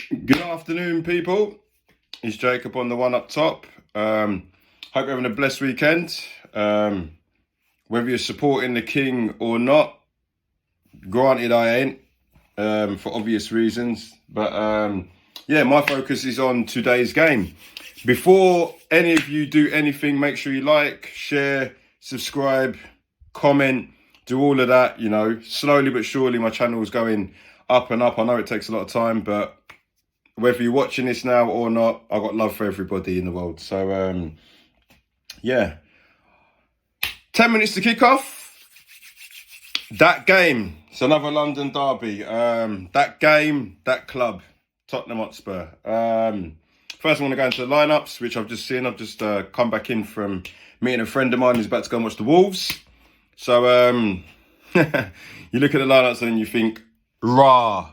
Good afternoon, people. It's Jacob on the one up top. Hope you're having a blessed weekend. Whether you're supporting the King or not, granted I ain't, for obvious reasons. But yeah, my focus is on today's game. Before any of you do anything, make sure you like, share, subscribe, comment, do all of that. You know, slowly but surely my channel is going up and up. I know it takes a lot of time, but whether you're watching this now or not, I've got love for everybody in the world. So, yeah. 10 minutes to kick off. That game, it's another London derby. That game, that club, Tottenham Hotspur. First I want to go into the lineups, which I've just seen. I've just come back in from meeting a friend of mine who's about to go and watch the Wolves. So, you look at the lineups and you think, rah.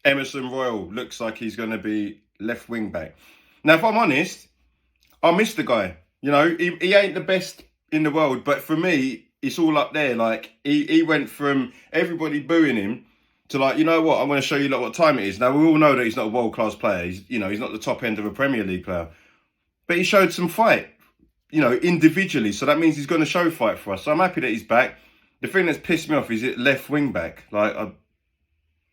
Emerson Royal looks like he's going to be left wing back. Now, if I'm honest, I miss the guy. You know, he ain't the best in the world, but for me, it's all up there. Like, he went from everybody booing him to like, you know what, I'm going to show you what time it is. Now, we all know that he's not a world-class player. He's not the top end of a Premier League player. But he showed some fight, individually. So that means he's going to show fight for us. So I'm happy that he's back. The thing that's pissed me off is it left wing back. Like,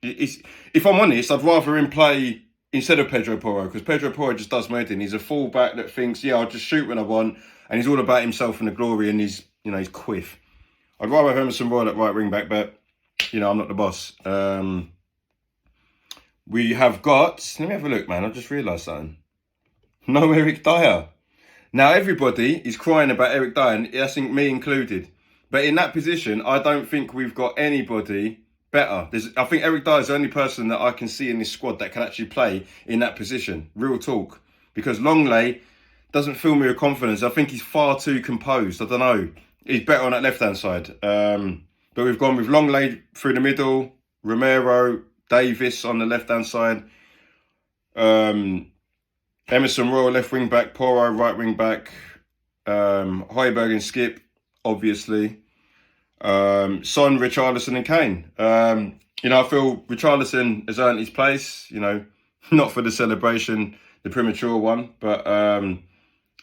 if I'm honest, I'd rather him play instead of Pedro Porro, because Pedro Porro just does my head in. He's a fullback that thinks, yeah, I'll just shoot when I want, and he's all about himself and the glory, and he's quiff. I'd rather have Emerson Royal at right wing back, but I'm not the boss. We have got. Let me have a look, man. I just realised something. No Eric Dyer. Now everybody is crying about Eric Dyer, and I think me included. But in that position, I don't think we've got anybody better. I think Eric Dyer is the only person that I can see in this squad that can actually play in that position. Real talk. Because Longley doesn't fill me with confidence. I think he's far too composed. I don't know. He's better on that left-hand side. But we've gone with Longley through the middle, Romero, Davis on the left-hand side, Emerson Royal left wing-back, Porro right wing-back, Højbjerg and Skip, obviously. Son, Richarlison and Kane. I feel Richarlison has earned his place, not for the celebration, the premature one, but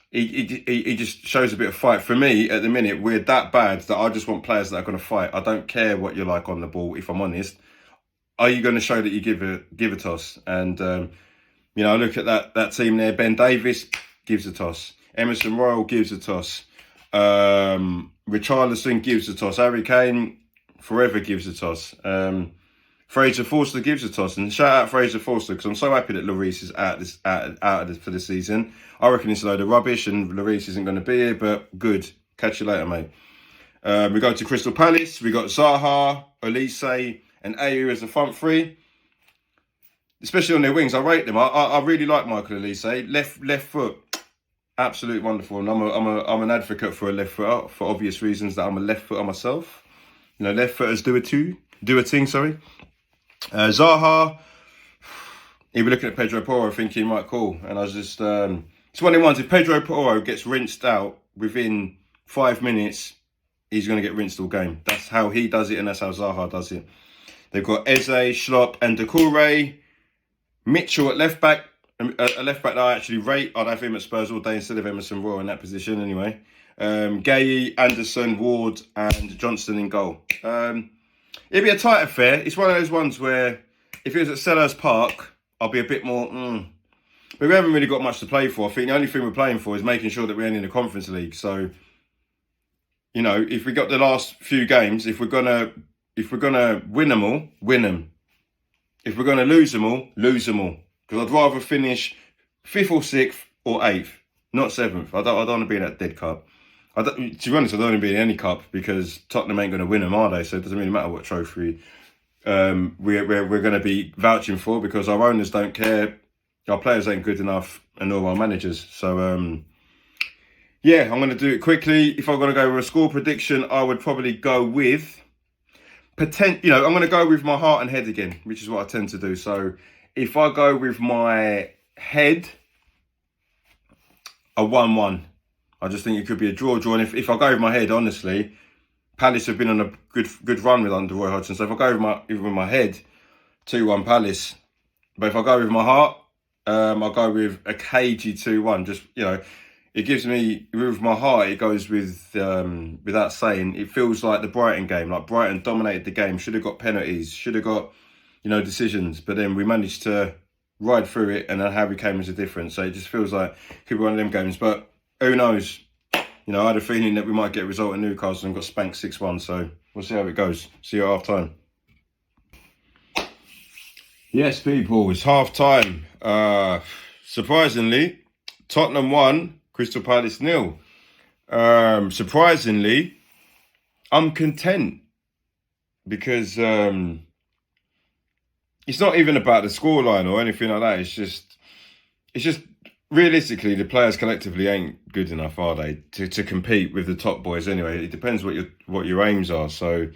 he just shows a bit of fight. For me, at the minute, we're that bad that I just want players that are going to fight. I don't care what you're like on the ball, if I'm honest. Are you going to show that you give a toss? And, I look at that team there. Ben Davis gives a toss. Emerson Royal gives a toss. Richarlison gives a toss. Harry Kane forever gives a toss. Fraser Forster gives a toss. And shout out Fraser Forster, because I'm so happy that Lloris is out for the season. I reckon it's a load of rubbish and Lloris isn't going to be here, but good. Catch you later, mate. We go to Crystal Palace. We got Zaha, Olise and Ayew as the front three. Especially on their wings. I rate them. I really like Michael Olise. Left foot. Absolutely wonderful, and I'm an advocate for a left footer for obvious reasons that I'm a left footer myself. Left footers do a thing. Zaha, he'll be looking at Pedro Porro thinking, right, cool. And I was just, it's one of the ones. If Pedro Porro gets rinsed out within 5 minutes, he's going to get rinsed all game. That's how he does it, and that's how Zaha does it. They've got Eze, Schlopp, and Doucouré. Mitchell at left back. A left back that I actually rate. I'd have him at Spurs all day instead of Emerson Royal in that position anyway. Gay, Anderson, Ward and Johnston in goal. It'd be a tight affair. It's one of those ones where if it was at Sellers Park, I'll be a bit more... But we haven't really got much to play for. I think the only thing we're playing for is making sure that we're in the Conference League. So, if we got the last few games, if we're gonna win them all, win them. If we're gonna lose them all, lose them all. Because I'd rather finish 5th or 6th or 8th, not 7th. I don't want to be in that dead cup. To be honest, I don't want to be in any cup because Tottenham ain't going to win them, are they? So it doesn't really matter what trophy we're going to be vouching for, because our owners don't care. Our players ain't good enough, and nor our managers. So, yeah, I'm going to do it quickly. If I'm going to go with a score prediction, I would probably go with... I'm going to go with my heart and head again, which is what I tend to do. So... if I go with my head, a 1-1. I just think it could be a draw. And if I go with my head, honestly, Palace have been on a good run with under Roy Hodgson. So if I go with my head, 2-1 Palace. But if I go with my heart, I'll go with a cagey 2-1. Just, it gives me, with my heart, it goes with, without saying, it feels like the Brighton game. Like Brighton dominated the game, should have got penalties, should have got, decisions. But then we managed to ride through it, and then Harry Kane was a difference. So it just feels like it could be one of them games. But who knows? I had a feeling that we might get a result in Newcastle and got spanked 6-1. So we'll see how it goes. See you at half time. Yes, people, it's half time. Surprisingly, Tottenham 1, Crystal Palace 0. Surprisingly, I'm content because it's not even about the scoreline or anything like that. It's just realistically, the players collectively ain't good enough, are they, to compete with the top boys anyway. It depends what your aims are. So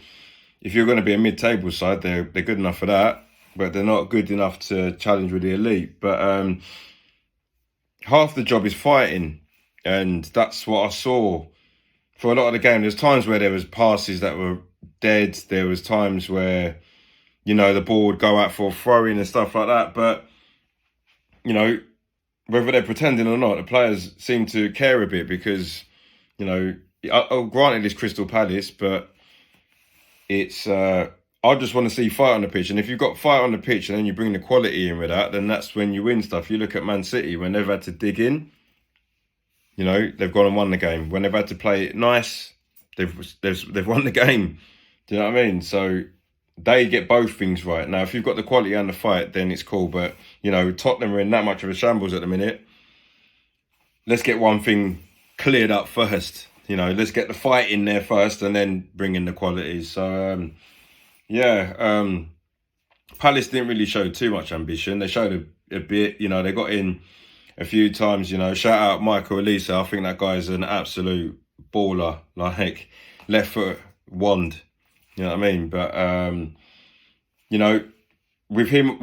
if you're going to be a mid-table side, they're good enough for that, but they're not good enough to challenge with the elite. But half the job is fighting, and that's what I saw for a lot of the game. There's times where there was passes that were dead. There was times where, the ball would go out for a throw-in and stuff like that. But, whether they're pretending or not, the players seem to care a bit because, granted it's Crystal Palace, but it's... I just want to see fight on the pitch. And if you've got fight on the pitch and then you bring the quality in with that, then that's when you win stuff. You look at Man City, when they've had to dig in, they've gone and won the game. When they've had to play it nice, they've won the game. Do you know what I mean? So they get both things right. Now, if you've got the quality and the fight, then it's cool. But, Tottenham are in that much of a shambles at the minute. Let's get one thing cleared up first. Let's get the fight in there first and then bring in the qualities. So, Palace didn't really show too much ambition. They showed a bit, they got in a few times, shout out Michael Elisa. I think that guy's an absolute baller, like left foot wand, you know what I mean? But, with him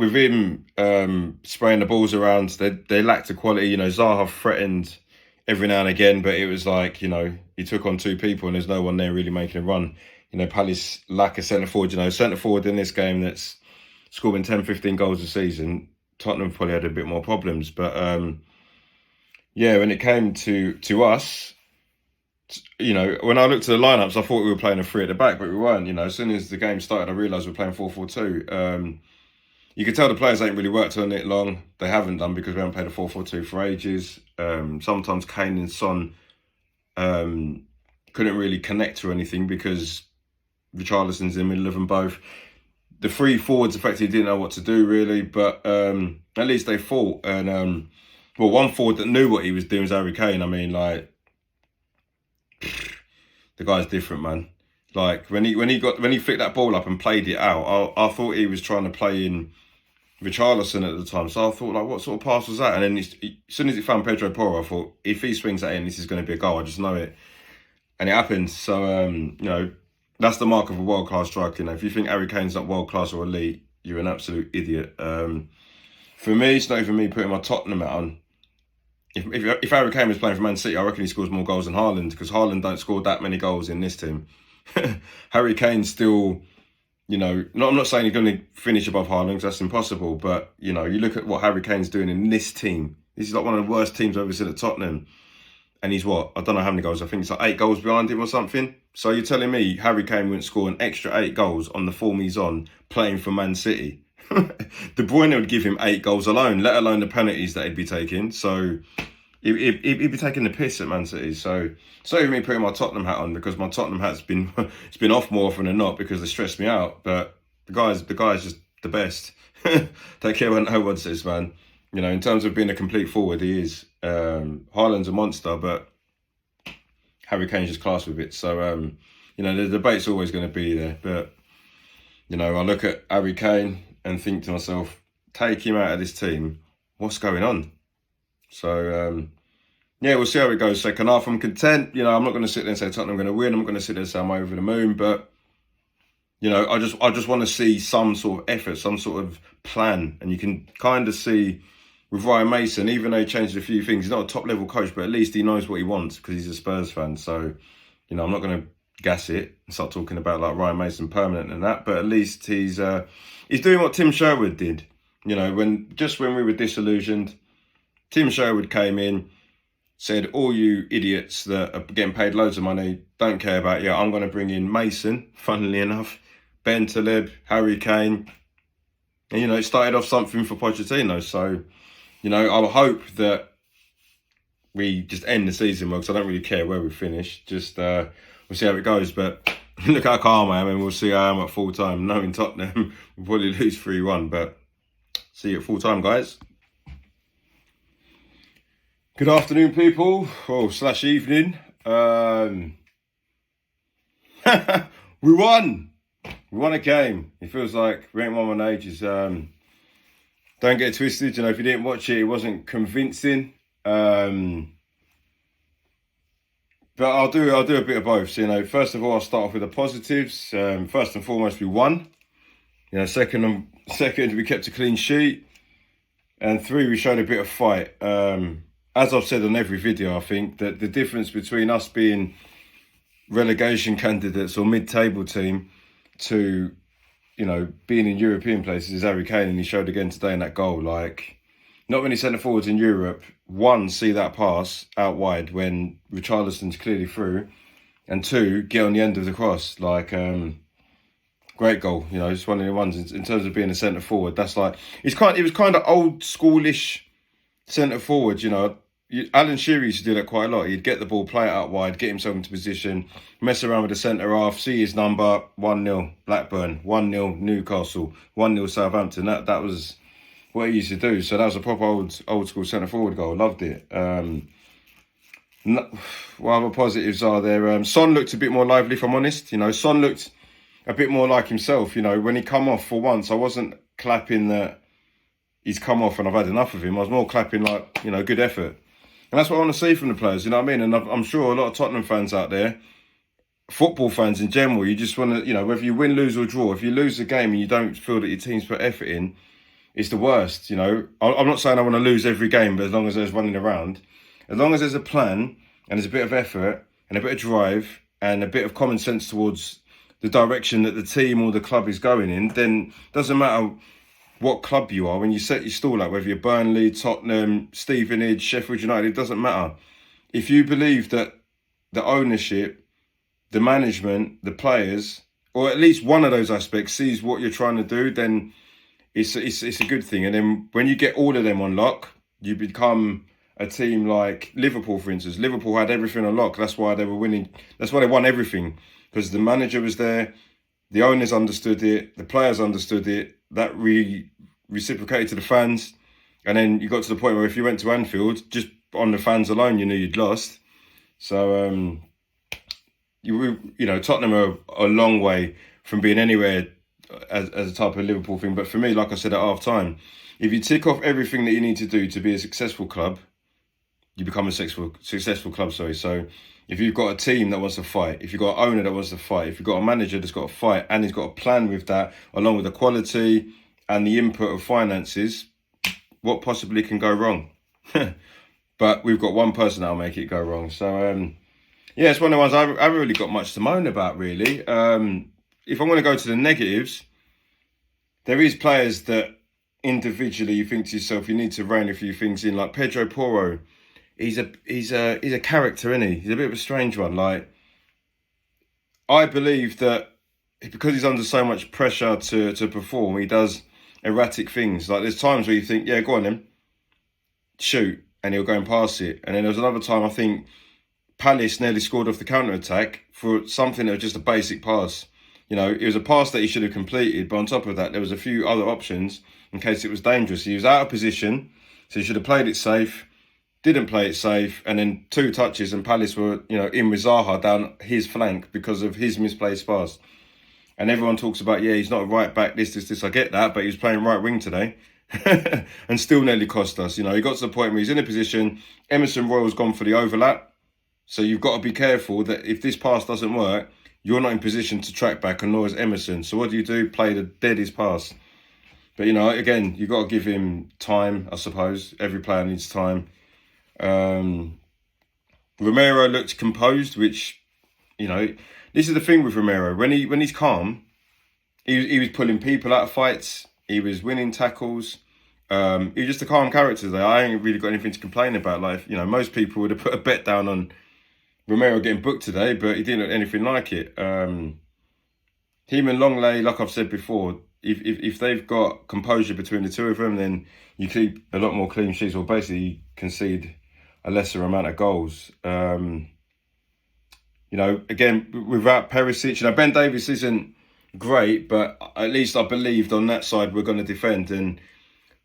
spraying the balls around, they lacked the quality. Zaha threatened every now and again, but it was like, he took on two people and there's no one there really making a run. Palace lack a centre-forward. Centre-forward in this game that's scoring 10, 15 goals a season, Tottenham probably had a bit more problems. But, when it came to us, when I looked at the lineups, I thought we were playing a 3 at the back, but we weren't. As soon as the game started, I realised we were playing 4-4-2. You could tell the players ain't really worked on it long. They haven't done because we haven't played a 4-4-2 for ages. Sometimes Kane and Son couldn't really connect to anything because Richarlison's in the middle of them both. The three forwards effectively didn't know what to do really, but at least they fought. And one forward that knew what he was doing was Harry Kane. I mean, like, the guy's different, man. Like when he flicked that ball up and played it out, I thought he was trying to play in Richarlison at the time. So I thought, like, what sort of pass was that? And then as soon as he found Pedro Porro, I thought, if he swings that in, this is going to be a goal. I just know it. And it happened. So, that's the mark of a world-class striker. If you think Harry Kane's not world-class or elite, you're an absolute idiot. For me, it's not even me putting my Tottenham hat on. If Harry Kane was playing for Man City, I reckon he scores more goals than Haaland, because Haaland don't score that many goals in this team. Harry Kane's still, I'm not saying he's going to finish above Haaland, because that's impossible. But, you look at what Harry Kane's doing in this team. This is like one of the worst teams I've ever seen at Tottenham. And he's what? I don't know how many goals. I think it's like 8 goals behind him or something. So you're telling me Harry Kane wouldn't score an extra 8 goals on the form he's on playing for Man City? De Bruyne would give him 8 goals alone, let alone the penalties that he'd be taking. So he'd be taking the piss at Man City. So even me putting my Tottenham hat on, because my Tottenham hat's been it's been off more often than not because they stress me out. But the guy's just the best. Don't care what no one says, man. In terms of being a complete forward, he is. Haaland's a monster, but Harry Kane's just class with it. So, the debate's always going to be there. But, I look at Harry Kane and think to myself, take him out of this team, what's going on? So, we'll see how it goes. Second half, I'm content. I'm not going to sit there and say Tottenham are going to win. I'm not going to sit there and say I'm over the moon. But, I just want to see some sort of effort, some sort of plan. And you can kind of see with Ryan Mason, even though he changed a few things, he's not a top-level coach, but at least he knows what he wants because he's a Spurs fan. So, I'm not going to gas it and start talking about like Ryan Mason permanent and that, but at least he's doing what Tim Sherwood did. You know, when we were disillusioned, Tim Sherwood came in, said, all you idiots that are getting paid loads of money, don't care about you. I'm going to bring in Mason, funnily enough, Ben Taleb, Harry Kane. And, you know, it started off something for Pochettino. So, you know, I'll hope that we just end the season well, because I don't really care where we finish. Just, we'll see how it goes. But look how calm I am, and we'll see how I am at full time. Knowing Tottenham, we'll probably lose 3-1. But see you at full time, guys. Good afternoon, people, / evening. We won. We won a game. It feels like we ain't won one in ages. Don't get it twisted. You know, if you didn't watch it, it wasn't convincing. But I'll do a bit of both. So, you know, first of all, I'll start off with the positives. First and foremost, we won. You know, second, we kept a clean sheet, and 3, we showed a bit of fight. As I've said on every video, I think that the difference between us being relegation candidates or mid-table team to, you know, being in European places is Harry Kane, and he showed again today in that goal. Like, not many centre-forwards in Europe, one, see that pass out wide when Richarlison's clearly through, and 2, get on the end of the cross. Like, great goal. You know, it's one of the ones in terms of being a centre-forward. That's like, it was kind of old schoolish centre-forward, you know. Alan Shearer used to do that quite a lot. He'd get the ball, play it out wide, get himself into position, mess around with the centre half, see his number, 1-0 Blackburn, 1-0 Newcastle, 1-0 Southampton. That was what he used to do. So that was a proper old school centre forward goal. Loved it. What other positives are there? Son looked a bit more lively, if I'm honest. You know, Son looked a bit more like himself. You know, when he come off for once, I wasn't clapping that he's come off and I've had enough of him. I was more clapping like, you know, good effort. And that's what I want to see from the players, you know what I mean? And I'm sure a lot of Tottenham fans out there, football fans in general, you just want to, you know, whether you win, lose or draw, if you lose the game and you don't feel that your team's put effort in, it's the worst, you know. I'm not saying I want to lose every game, but as long as there's running around, as long as there's a plan and there's a bit of effort and a bit of drive and a bit of common sense towards the direction that the team or the club is going in, then it doesn't matter what club you are, when you set your stall out, whether you're Burnley, Tottenham, Stevenage, Sheffield United, it doesn't matter. If you believe that the ownership, the management, the players, or at least one of those aspects sees what you're trying to do, then it's a good thing. And then when you get all of them on lock, you become a team like Liverpool, for instance. Liverpool had everything on lock. That's why they were winning. That's why they won everything, because the manager was there, the owners understood it, the players understood it. That reciprocated to the fans, and then you got to the point where if you went to Anfield, just on the fans alone, you knew you'd lost. So you know, Tottenham are a long way from being anywhere as a type of Liverpool thing. But for me, like I said at half time, if you tick off everything that you need to do to be a successful club, you become a successful club. So if you've got a team that wants to fight, if you've got an owner that wants to fight, if you've got a manager that's got to fight and he's got a plan with that, along with the quality and the input of finances, what possibly can go wrong? But we've got one person that'll make it go wrong. So, yeah, it's one of the ones I haven't really got much to moan about, really. If I'm going to go to the negatives, there is players that individually you think to yourself, you need to rein a few things in, like Pedro Porro. He's a character, isn't he? He's a bit of a strange one. Like, I believe that because he's under so much pressure to perform, he does erratic things. Like, there's times where you think, yeah, go on then, shoot, and he'll go and pass it. And then there was another time, I think Palace nearly scored off the counter-attack for something that was just a basic pass. You know, it was a pass that he should have completed, but on top of that, there was a few other options in case it was dangerous. He was out of position, so he should have played it safe. Didn't play it safe, and then 2 touches and Palace were, you know, in with Zaha down his flank because of his misplaced pass. And everyone talks about, yeah, he's not a right back, this. I get that, but he was playing right wing today and still nearly cost us. You know, he got to the point where he's in a position, Emerson Royal's gone for the overlap. So you've got to be careful that if this pass doesn't work, you're not in position to track back, and nor is Emerson. So what do? Play the deadest pass. But, you know, again, you've got to give him time, I suppose. Every player needs time. Romero looked composed, which, you know, this is the thing with Romero. When he's calm, he was pulling people out of fights. He was winning tackles. He's just a calm character today. I ain't really got anything to complain about. Like, most people would have put a bet down on Romero getting booked today, but he didn't look anything like it. Him and Longley, like I've said before, if they've got composure between the two of them, then you keep a lot more clean sheets, or basically concede a lesser amount of goals. Again, without Perisic, Ben Davies isn't great, but at least I believed on that side we're going to defend, and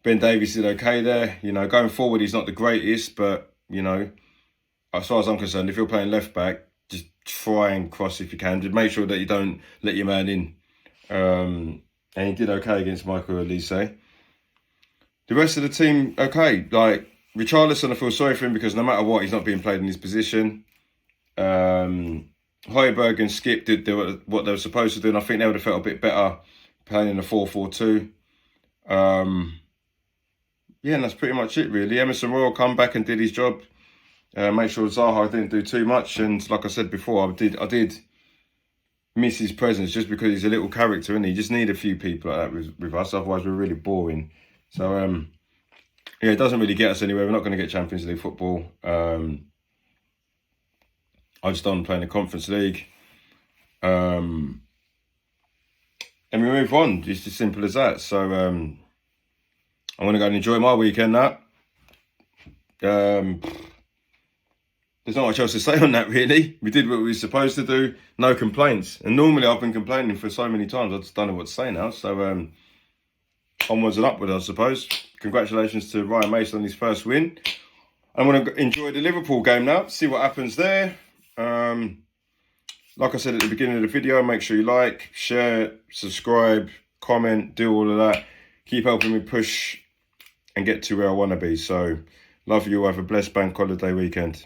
Ben Davies did okay there. Going forward, he's not the greatest, but, as far as I'm concerned, if you're playing left back, just try and cross if you can. Just make sure that you don't let your man in. And he did okay against Michael Elise. The rest of the team, okay. Like, Richarlison, I feel sorry for him because no matter what, he's not being played in his position. Højbjerg and Skip did what they were supposed to do, and I think they would have felt a bit better playing in a 4-4-2. And that's pretty much it, really. Emerson Royal come back and did his job. Make sure Zaha didn't do too much, and like I said before, I did miss his presence just because he's a little character, and he just need a few people like that with us. Otherwise, we're really boring. So it doesn't really get us anywhere. We're not going to get Champions League football. I just don't play in the Conference League. And we move on. It's as simple as that. So I'm going to go and enjoy my weekend now. There's not much else to say on that, really. We did what we were supposed to do. No complaints. And normally I've been complaining for so many times, I just don't know what to say now. So onwards and upwards, I suppose. Congratulations to Ryan Mason on his first win. I'm going to enjoy the Liverpool game now, see what happens there. Like I said at the beginning of the video, make sure you like, share, subscribe, comment, do all of that. Keep helping me push and get to where I want to be. So, love you all. Have a blessed bank holiday weekend.